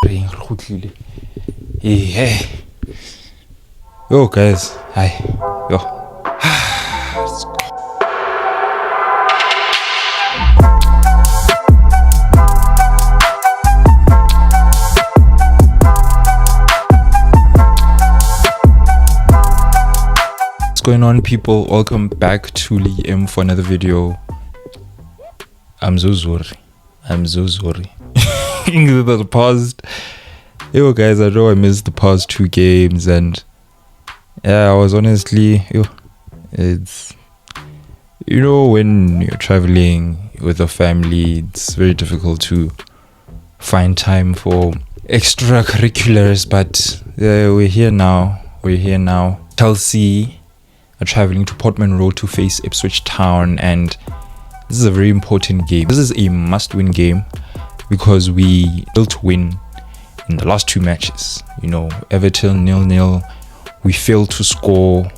Hey. Yo guys, hi. Yo. Let's go. What's going on, people? Welcome back to Liam for another video. I'm so sorry. That paused. Yo guys, I know I missed the past 2 games, and yeah, I was honestly, it's, when you're traveling with a family, it's very difficult to find time for extracurriculars, but we're here now. Chelsea are traveling to Portman Road to face Ipswich Town, and this is a very important game. This is a must-win game because we built win in the last 2 matches. Everton 0-0. We failed to score.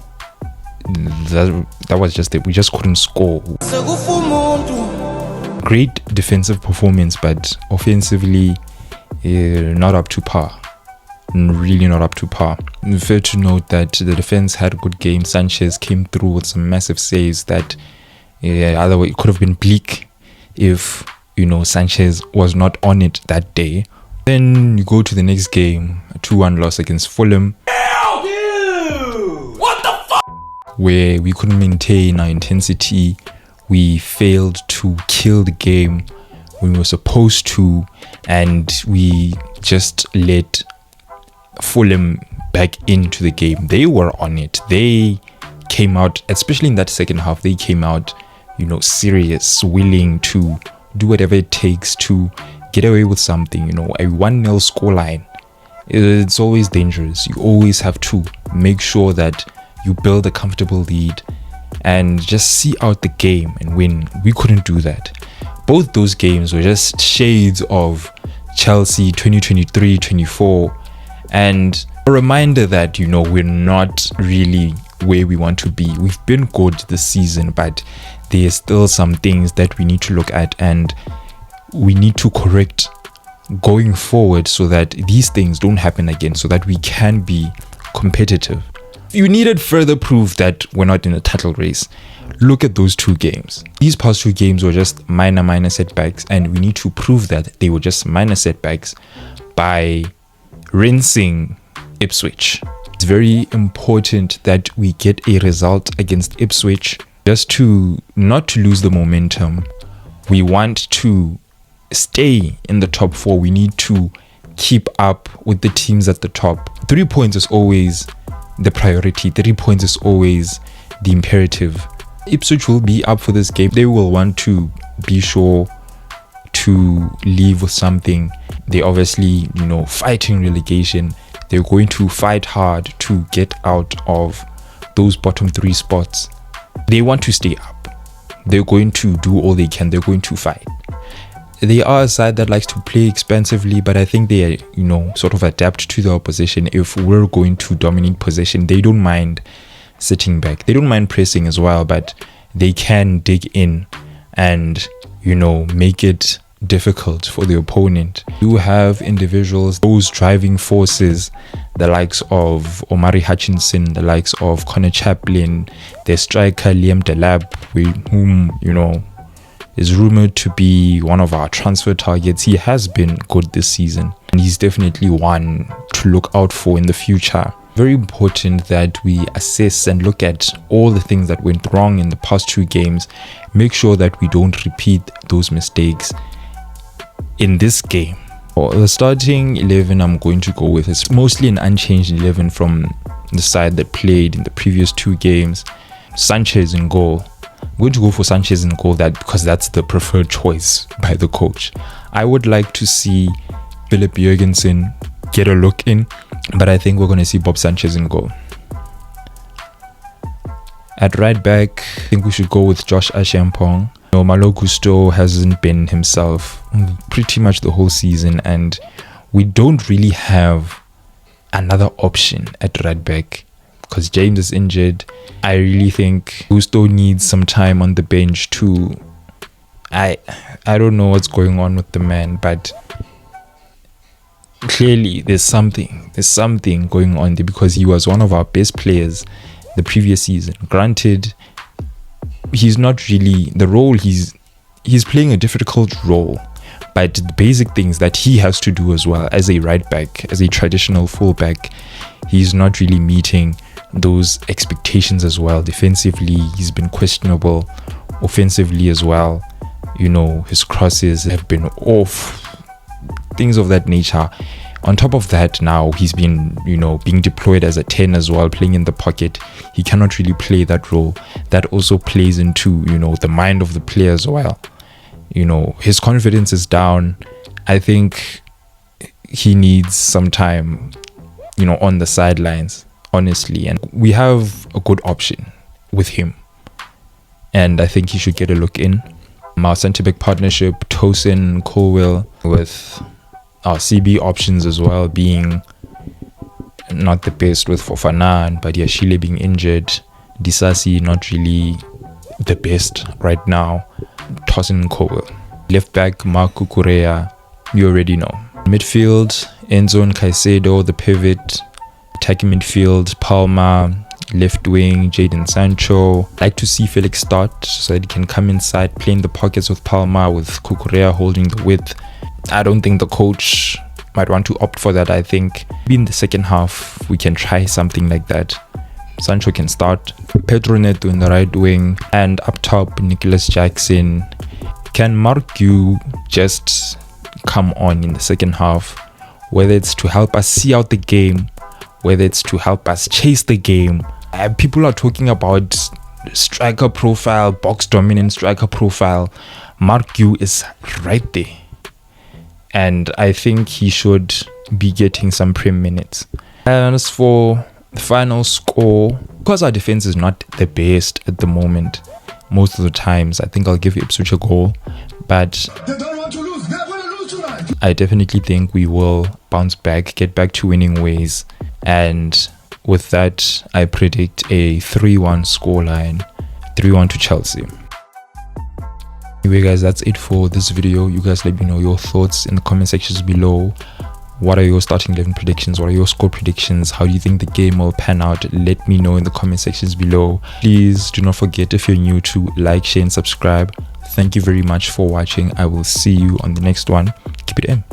That was just it. We just couldn't score. Great defensive performance, but offensively, not up to par. Really not up to par. Fair to note that the defense had a good game. Sanchez came through with some massive saves that otherwise it could have been bleak if Sanchez was not on it that day. Then you go to the next game, a 2-1 loss against Fulham. What the fuck? Where we couldn't maintain our intensity. We failed to kill the game when we were supposed to, and we just let Fulham back into the game. They were on it. They came out, especially in that second half, they came out, serious, willing to do whatever it takes to get away with something. A 1-0 scoreline, it's always dangerous. You always have to make sure that you build a comfortable lead and just see out the game and win. We couldn't do that. Both those games were just shades of Chelsea 2023-24, and a reminder that we're not really where we want to be. We've been good this season, but there's still some things that we need to look at and we need to correct going forward so that these things don't happen again, so that we can be competitive. If you needed further proof that we're not in a title race, look at those 2 games. These past 2 games were just minor setbacks, and we need to prove that they were just minor setbacks by rinsing Ipswich. It's very important that we get a result against Ipswich just not to lose the momentum. We want to stay in the top 4. We need to keep up with the teams at the top. 3 points is always the priority. 3 points is always the imperative. Ipswich will be up for this game. They will want to be sure to leave with something. They obviously, fighting relegation. They're going to fight hard to get out of those bottom 3 spots. They want to stay up. They're going to do all they can. They're going to fight. They are a side that likes to play expensively, but I think they, sort of adapt to the opposition. If we're going to dominate possession, they don't mind sitting back. They don't mind pressing as well, but they can dig in and, make it difficult for the opponent. You have individuals, those driving forces, the likes of Omari Hutchinson, the likes of Connor Chaplin, their striker Liam Delap, whom, is rumored to be one of our transfer targets. He has been good this season, and he's definitely one to look out for in the future. Very important that we assess and look at all the things that went wrong in the past 2 games. Make sure that we don't repeat those mistakes in this game. The starting 11 I'm going to go with is mostly an unchanged 11 from the side that played in the previous 2 games. Sanchez in goal. I'm going to go for Sanchez in goal because that's the preferred choice by the coach. I would like to see Philip Jurgensen get a look in, but I think we're going to see Bob Sanchez in goal. At right back, I think we should go with Josh Ashampong. Malo Gusto hasn't been himself pretty much the whole season, and we don't really have another option at right back because James is injured. I really think Gusto needs some time on the bench too. I don't know what's going on with the man, but clearly there's something going on there, because he was one of our best players the previous season. Granted, he's not really the role, he's playing a difficult role, but the basic things that he has to do as well as a right back, as a traditional fullback, he's not really meeting those expectations as well. Defensively, he's been questionable. Offensively as well, his crosses have been off, things of that nature. On top of that, now he's been being deployed as a 10 as well, playing in the pocket. He cannot really play that role. That also plays into the mind of the player as well. His confidence is down. I think he needs some time on the sidelines, honestly, and we have a good option with him, and I think he should get a look in. Our centre-back partnership, Tosin, Colwell, with our CB options as well being not the best, with Fofana and Badiashile being injured. Disasi not really the best right now. Tosin and Colwell. Left back, Mark Cucurella, you already know. Midfield, Enzo and Caicedo, the pivot. Attacking midfield, Palma. Left wing, Jadon Sancho. Like to see Felix start so that he can come inside, play in the pockets with Palma, with Cucurella holding the width. I don't think the coach might want to opt for that. I think maybe in the second half we can try something like that. Sancho can start, Pedro Neto in the right wing, and up top Nicholas Jackson. Can Marcu just come on in the second half, whether it's to help us see out the game, whether it's to help us chase the game. People are talking about striker profile, box dominant striker profile. Marcu is right there, and I think he should be getting some prem minutes. And as for the final score, because our defense is not the best at the moment, most of the times I think I'll give Ipswich a goal, but they don't want to lose. They're going to lose tonight. I definitely think we will bounce back, get back to winning ways, and with that I predict a 3-1 scoreline, 3-1 to Chelsea. Anyway guys, that's it for this video. You guys let me know your thoughts in the comment sections below. What are your starting 11 predictions? What are your score predictions? How do you think the game will pan out? Let me know in the comment sections below. Please do not forget, if you're new, to like, share and subscribe. Thank you very much for watching. I will see you on the next one. Keep it in.